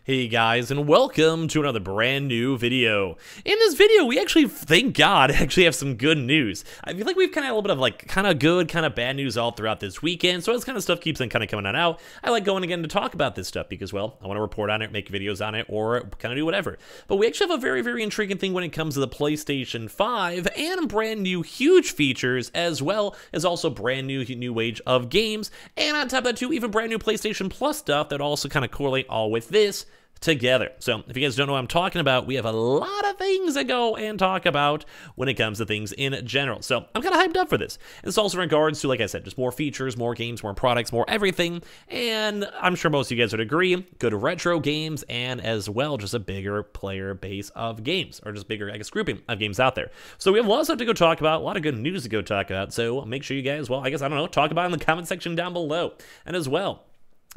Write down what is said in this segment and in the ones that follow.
Hey guys, and welcome to another brand new video. In this video, we actually, thank God, actually have some good news. I feel like we've kind of had a little bit of like kind of good, kind of bad news all throughout this weekend, so this kind of stuff keeps on kind of coming on out. I like going again to talk about this stuff because, well, I want to report on it, make videos on it, or kind of do whatever. But we actually have a very, very intriguing thing when it comes to the PlayStation 5 and brand new huge features, as well as also brand new age of games, and on top of that too, even brand new PlayStation Plus stuff that also kind of correlate all with this together. So if you guys don't know what I'm talking about, we have a lot of things to go and talk about when it comes to things in general. So I'm kind of hyped up for this. It's also in regards to, like I said, just more features, more games, more products, more everything. And I'm sure most of you guys would agree, good retro games and as well just a bigger player base of games, or just bigger, I guess, grouping of games out there. So we have lots of stuff to go talk about, a lot of good news to go talk about. So make sure you guys, well, I guess, I don't know, talk about it in the comment section down below. And as well,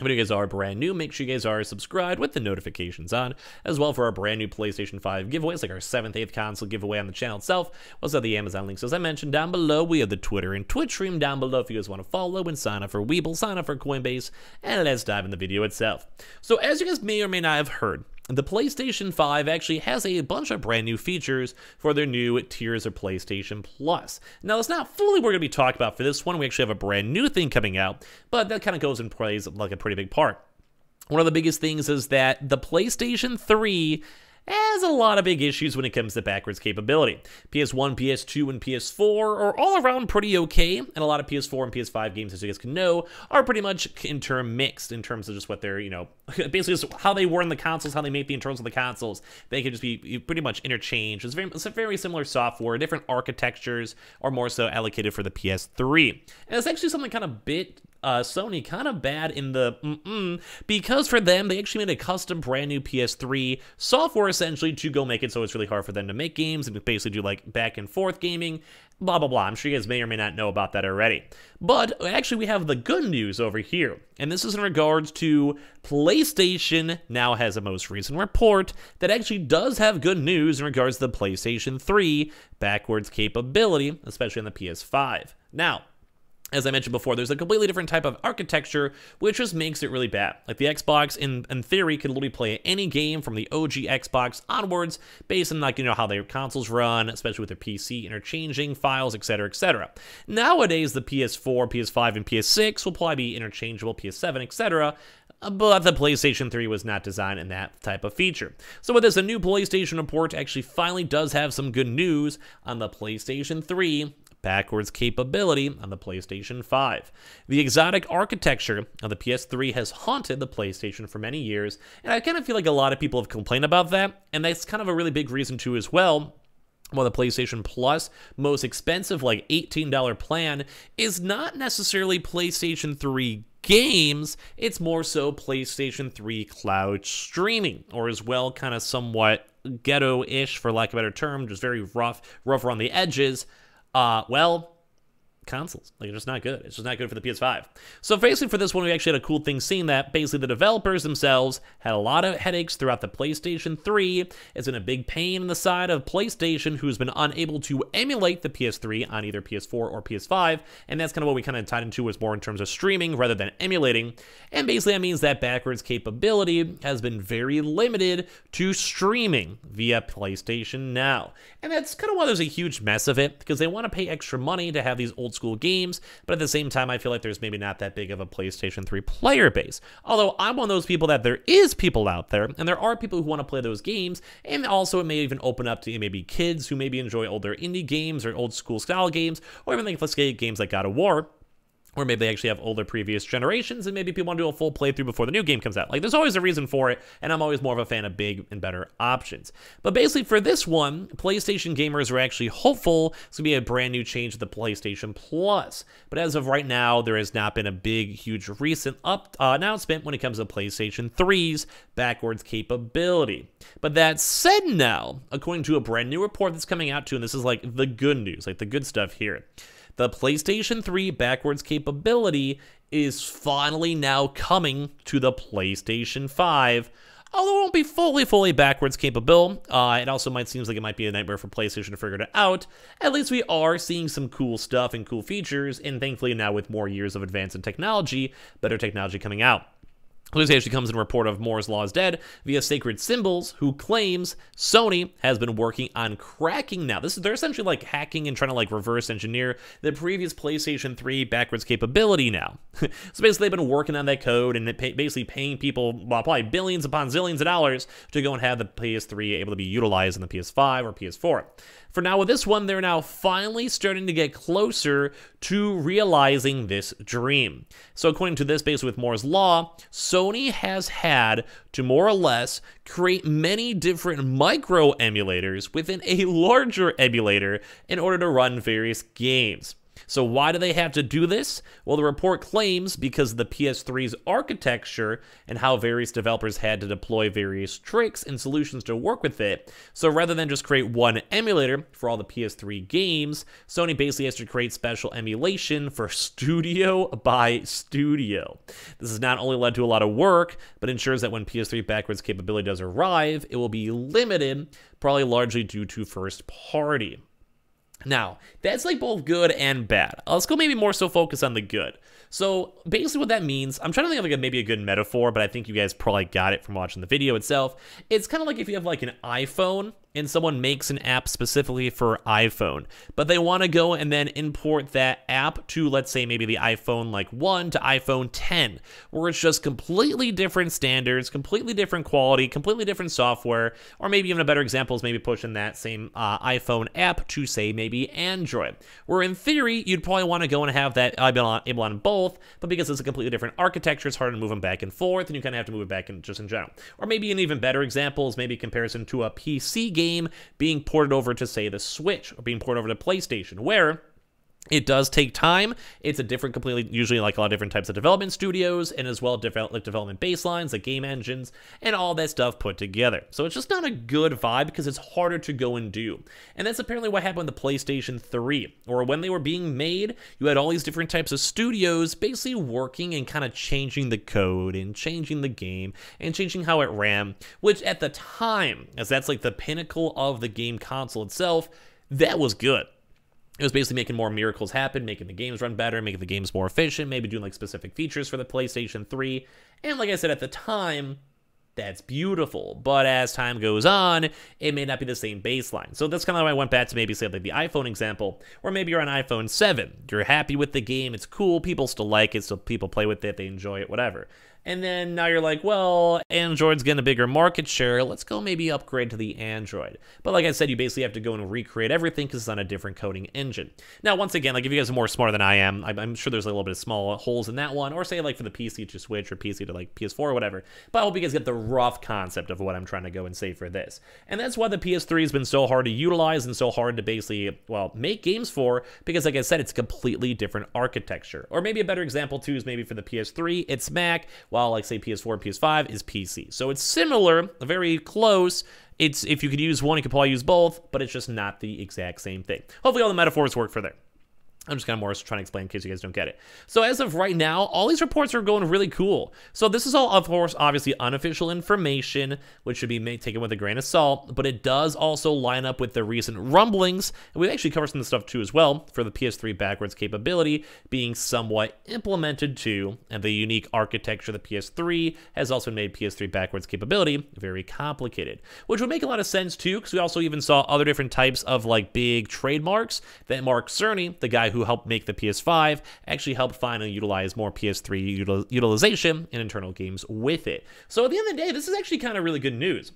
if you guys are brand new, make sure you guys are subscribed with the notifications on, as well for our brand new PlayStation 5 giveaways, like our 7th, 8th console giveaway on the channel itself. We also have the Amazon links, as I mentioned, down below. We have the Twitter and Twitch stream down below if you guys want to follow and sign up for Weeble, sign up for Coinbase, and let's dive in the video itself. So as you guys may or may not have heard, the PlayStation 5 actually has a bunch of brand new features for their new tiers of PlayStation Plus. Now, that's not fully what we're going to be talking about for this one. We actually have a brand new thing coming out, but that kind of goes and plays like a pretty big part. One of the biggest things is that the PlayStation 3 has a lot of big issues when it comes to backwards capability. PS1, PS2, and PS4 are all around pretty okay, and a lot of PS4 and PS5 games, as you guys can know, are pretty much mixed in terms of just what they're, basically just how they were in the consoles, how they make the internals of the consoles. They can just be pretty much interchanged. It's a very similar software, different architectures are more so allocated for the PS3. And it's actually something kind of Sony kind of bad in the because for them, they actually made a custom brand new PS3 software essentially to go make it so it's really hard for them to make games and basically do like back and forth gaming, blah, blah, blah. I'm sure you guys may or may not know about that already. But actually, we have the good news over here. And this is in regards to PlayStation now has a most recent report that actually does have good news in regards to the PlayStation 3 backwards capability, especially on the PS5. Now, as I mentioned before, there's a completely different type of architecture, which just makes it really bad. Like the Xbox, in theory, could literally play any game from the OG Xbox onwards, based on like, how their consoles run, especially with their PC interchanging files, etc., etc. Nowadays, the PS4, PS5, and PS6 will probably be interchangeable, PS7, etc., but the PlayStation 3 was not designed in that type of feature. So with this, a new PlayStation report actually finally does have some good news on the PlayStation 3 backwards capability on the PlayStation 5. The exotic architecture of the PS3 has haunted the PlayStation for many years, and I kind of feel like a lot of people have complained about that, and that's kind of a really big reason too as well. Well, the PlayStation Plus, most expensive, like $18 plan, is not necessarily PlayStation 3 games, it's more so PlayStation 3 cloud streaming, or as well kind of somewhat ghetto-ish, for lack of a better term, just very rough around the edges. Well, consoles. Like, it's just not good. It's just not good for the PS5. So basically for this one, we actually had a cool thing seeing that basically the developers themselves had a lot of headaches throughout the PlayStation 3. It's been a big pain in the side of PlayStation, who's been unable to emulate the PS3 on either PS4 or PS5, and that's kind of what we kind of tied into, was more in terms of streaming rather than emulating. And basically that means that backwards capability has been very limited to streaming via PlayStation Now. And that's kind of why there's a huge mess of it, because they want to pay extra money to have these old school games, but at the same time, I feel like there's maybe not that big of a PlayStation 3 player base. Although I'm one of those people that there is people out there, and there are people who want to play those games, and also it may even open up to maybe kids who maybe enjoy older indie games or old school style games, or even like, let's get games like God of War. Or maybe they actually have older previous generations, and maybe people want to do a full playthrough before the new game comes out. Like, there's always a reason for it, and I'm always more of a fan of big and better options. But basically, for this one, PlayStation gamers are actually hopeful it's going to be a brand new change to the PlayStation Plus. But as of right now, there has not been a big, huge recent announcement when it comes to PlayStation 3's backwards capability. But that said now, according to a brand new report that's coming out too, and this is like the good news, like the good stuff here, the PlayStation 3 backwards capability is finally now coming to the PlayStation 5. Although it won't be fully backwards capable, it also seems like it might be a nightmare for PlayStation to figure it out. At least we are seeing some cool stuff and cool features, and thankfully now with more years of advance in technology, better technology coming out. This actually comes in a report of Moore's Law is dead via Sacred Symbols, who claims Sony has been working on cracking now. They're essentially like hacking and trying to like reverse engineer the previous PlayStation 3 backwards capability now. So basically they've been working on that code and basically paying people, well, probably billions upon zillions of dollars to go and have the PS3 able to be utilized in the PS5 or PS4. For now, with this one, they're now finally starting to get closer to realizing this dream. So according to this, basically with Moore's Law, Sony has had to more or less create many different micro emulators within a larger emulator in order to run various games. So why do they have to do this? Well, the report claims because of the PS3's architecture and how various developers had to deploy various tricks and solutions to work with it. So rather than just create one emulator for all the PS3 games, Sony basically has to create special emulation for studio by studio. This has not only led to a lot of work, but ensures that when PS3 backwards capability does arrive, it will be limited, probably largely due to first party. Now, that's like both good and bad. Let's go maybe more so focus on the good. So basically what that means, I'm trying to think of like maybe a good metaphor, but I think you guys probably got it from watching the video itself. It's kind of like if you have like an iPhone and someone makes an app specifically for iPhone, but they want to go and then import that app to, let's say, maybe the iPhone like 1 to iPhone 10, where it's just completely different standards, completely different quality, completely different software, or maybe even a better example is maybe pushing that same iPhone app to, say, maybe Android, where in theory, you'd probably want to go and have that able on both, but because it's a completely different architecture, it's hard to move them back and forth, and you kind of have to move it back in just in general. Or maybe an even better example is maybe comparison to a PC game being ported over to, say, the Switch, or being ported over to PlayStation, where it does take time. It's a different, completely, usually like a lot of different types of development studios, and as well like development baselines, like game engines, and all that stuff put together. So it's just not a good vibe because it's harder to go and do. And that's apparently what happened with the PlayStation 3, or when they were being made, you had all these different types of studios basically working and kind of changing the code and changing the game and changing how it ran, which at the time, as that's like the pinnacle of the game console itself, that was good. It was basically making more miracles happen, making the games run better, making the games more efficient, maybe doing like specific features for the PlayStation 3. And like I said, at the time, that's beautiful. But as time goes on, it may not be the same baseline. So that's kind of why I went back to maybe say like the iPhone example, or maybe you're on iPhone 7. You're happy with the game, it's cool, people still like it, so people play with it, they enjoy it, whatever. And then now you're like, well, Android's getting a bigger market share. Let's go maybe upgrade to the Android. But like I said, you basically have to go and recreate everything because it's on a different coding engine. Now, once again, like if you guys are more smarter than I am, I'm sure there's a little bit of small holes in that one, or say like for the PC to Switch or PC to like PS4 or whatever. But I hope you guys get the rough concept of what I'm trying to go and say for this. And that's why the PS3 has been so hard to utilize and so hard to basically, well, make games for, because like I said, it's a completely different architecture. Or maybe a better example too is maybe for the PS3, it's Mac, while like say PS4 and PS5 is PC. So it's similar, very close. It's if you could use one, you could probably use both, but it's just not the exact same thing. Hopefully all the metaphors work for there. I'm just kind of more trying to explain in case you guys don't get it. So as of right now, all these reports are going really cool. So this is all, of course, obviously unofficial information, which should be taken with a grain of salt, but it does also line up with the recent rumblings, and we've actually covered some of the stuff too as well, for the PS3 backwards capability being somewhat implemented too, and the unique architecture of the PS3 has also made PS3 backwards capability very complicated, which would make a lot of sense too, because we also even saw other different types of like big trademarks that Mark Cerny, the guy who helped make the PS5, actually helped find and utilize more PS3 utilization in internal games with it. So at the end of the day, this is actually kind of really good news,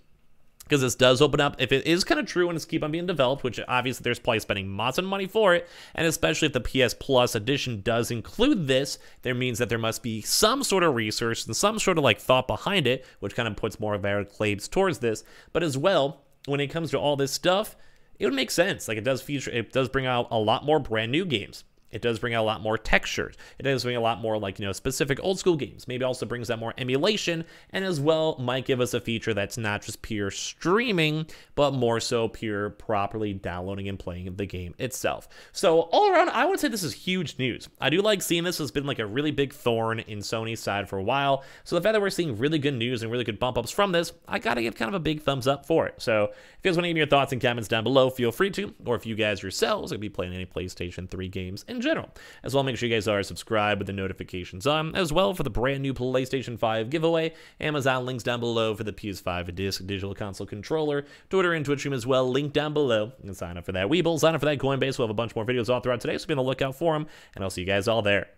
because this does open up, if it is kind of true and it's keep on being developed, which obviously there's probably spending lots of money for it, and especially if the PS Plus edition does include this, there means that there must be some sort of research and some sort of like thought behind it, which kind of puts more of our claims towards this. But as well, when it comes to all this stuff, it would make sense. Like it does bring out a lot more brand new games. It does bring out a lot more textures. It does bring a lot more like, specific old school games. Maybe also brings out more emulation, and as well might give us a feature that's not just pure streaming, but more so pure properly downloading and playing the game itself. So all around, I would say this is huge news. I do like seeing this. Has been like a really big thorn in Sony's side for a while. So the fact that we're seeing really good news and really good bump ups from this, I gotta give kind of a big thumbs up for it. So if you guys want to give me your thoughts and comments down below, feel free to. Or if you guys yourselves are gonna be playing any PlayStation 3 games in in general. As well, make sure you guys are subscribed with the notifications on, as well for the brand new PlayStation 5 giveaway. Amazon links down below for the PS5 Digital Console controller. Twitter and Twitch stream as well, link down below. You can sign up for that Weeble, sign up for that Coinbase. We'll have a bunch more videos all throughout today, so be on the lookout for them, and I'll see you guys all there.